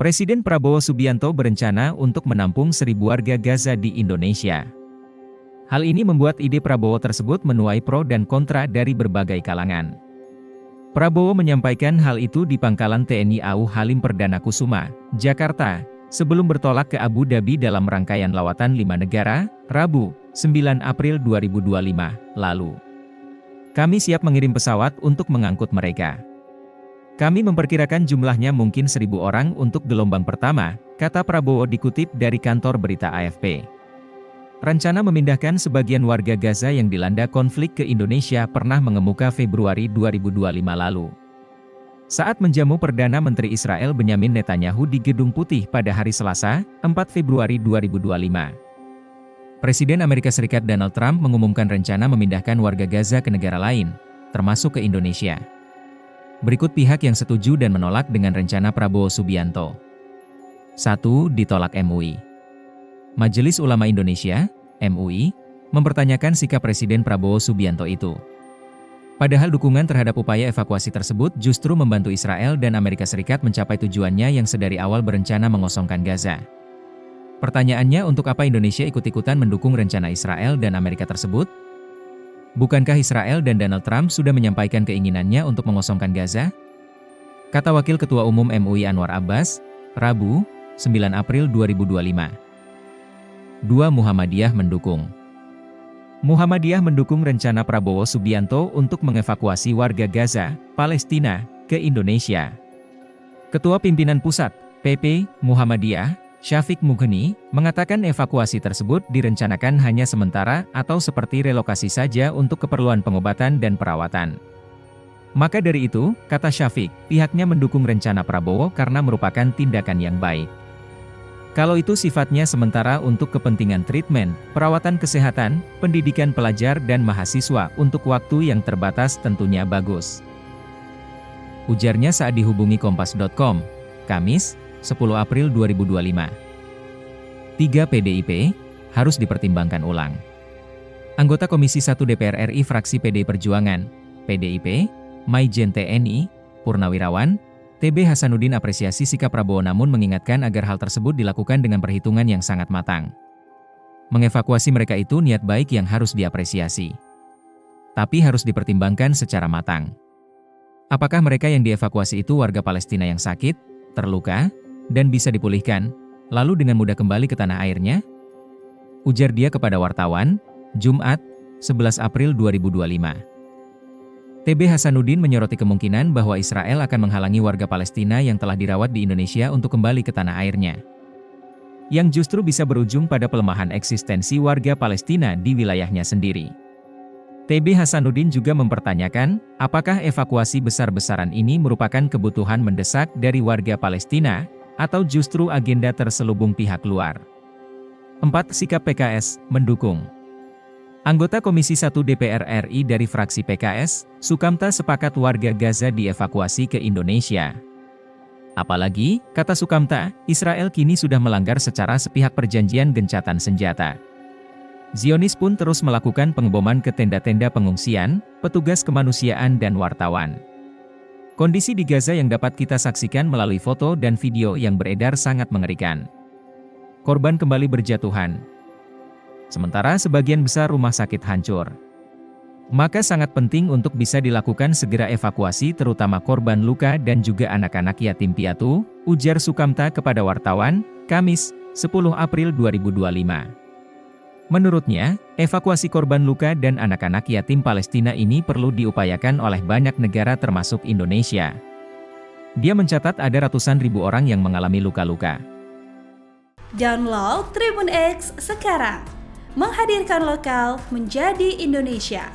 Presiden Prabowo Subianto berencana untuk menampung 1.000 warga Gaza di Indonesia. Hal ini membuat ide Prabowo tersebut menuai pro dan kontra dari berbagai kalangan. Prabowo menyampaikan hal itu di Pangkalan TNI AU Halim Perdana Kusuma, Jakarta, sebelum bertolak ke Abu Dhabi dalam rangkaian lawatan 5 negara, Rabu, 9 April 2025, lalu. Kami siap mengirim pesawat untuk mengangkut mereka. Kami memperkirakan jumlahnya mungkin 1.000 orang untuk gelombang pertama, kata Prabowo dikutip dari kantor berita AFP. Rencana memindahkan sebagian warga Gaza yang dilanda konflik ke Indonesia pernah mengemuka Februari 2025 lalu. Saat menjamu Perdana Menteri Israel Benyamin Netanyahu di Gedung Putih pada hari Selasa, 4 Februari 2025. Presiden Amerika Serikat Donald Trump mengumumkan rencana memindahkan warga Gaza ke negara lain, termasuk ke Indonesia. Berikut pihak yang setuju dan menolak dengan rencana Prabowo Subianto. 1. Ditolak MUI. Majelis Ulama Indonesia, MUI, mempertanyakan sikap Presiden Prabowo Subianto itu. Padahal dukungan terhadap upaya evakuasi tersebut justru membantu Israel dan Amerika Serikat mencapai tujuannya yang sedari awal berencana mengosongkan Gaza. Pertanyaannya, untuk apa Indonesia ikut-ikutan mendukung rencana Israel dan Amerika tersebut? Bukankah Israel dan Donald Trump sudah menyampaikan keinginannya untuk mengosongkan Gaza? Kata Wakil Ketua Umum MUI Anwar Abbas, Rabu, 9 April 2025. 2. Muhammadiyah mendukung. Muhammadiyah mendukung rencana Prabowo Subianto untuk mengevakuasi warga Gaza, Palestina, ke Indonesia. Ketua Pimpinan Pusat, PP, Muhammadiyah, Syafiq Mughni, mengatakan evakuasi tersebut direncanakan hanya sementara atau seperti relokasi saja untuk keperluan pengobatan dan perawatan. Maka dari itu, kata Syafiq, pihaknya mendukung rencana Prabowo karena merupakan tindakan yang baik. Kalau itu sifatnya sementara untuk kepentingan treatment, perawatan kesehatan, pendidikan pelajar dan mahasiswa untuk waktu yang terbatas tentunya bagus. Ujarnya saat dihubungi Kompas.com, Kamis, 10 April 2025. 3. PDIP, harus dipertimbangkan ulang. Anggota Komisi 1 DPR RI fraksi PDI Perjuangan, PDIP, Maijen TNI, Purnawirawan, TB Hasanuddin apresiasi sikap Prabowo namun mengingatkan agar hal tersebut dilakukan dengan perhitungan yang sangat matang. Mengevakuasi mereka itu niat baik yang harus diapresiasi. Tapi harus dipertimbangkan secara matang. Apakah mereka yang dievakuasi itu warga Palestina yang sakit, terluka, dan bisa dipulihkan, lalu dengan mudah kembali ke tanah airnya? Ujar dia kepada wartawan, Jumat, 11 April 2025. TB Hasanuddin menyoroti kemungkinan bahwa Israel akan menghalangi warga Palestina yang telah dirawat di Indonesia untuk kembali ke tanah airnya. Yang justru bisa berujung pada pelemahan eksistensi warga Palestina di wilayahnya sendiri. TB Hasanuddin juga mempertanyakan, apakah evakuasi besar-besaran ini merupakan kebutuhan mendesak dari warga Palestina, atau justru agenda terselubung pihak luar. 4. Sikap PKS, mendukung. Anggota Komisi 1 DPR RI dari fraksi PKS, Sukamta sepakat warga Gaza dievakuasi ke Indonesia. Apalagi, kata Sukamta, Israel kini sudah melanggar secara sepihak perjanjian gencatan senjata. Zionis pun terus melakukan pengeboman ke tenda-tenda pengungsian, petugas kemanusiaan dan wartawan. Kondisi di Gaza yang dapat kita saksikan melalui foto dan video yang beredar sangat mengerikan. Korban kembali berjatuhan. Sementara sebagian besar rumah sakit hancur. Maka sangat penting untuk bisa dilakukan segera evakuasi terutama korban luka dan juga anak-anak yatim piatu, ujar Sukamta kepada wartawan, Kamis, 10 April 2025. Menurutnya, evakuasi korban luka dan anak-anak yatim Palestina ini perlu diupayakan oleh banyak negara termasuk Indonesia. Dia mencatat ada ratusan ribu orang yang mengalami luka-luka. Download Tribun X sekarang, menghadirkan lokal menjadi Indonesia.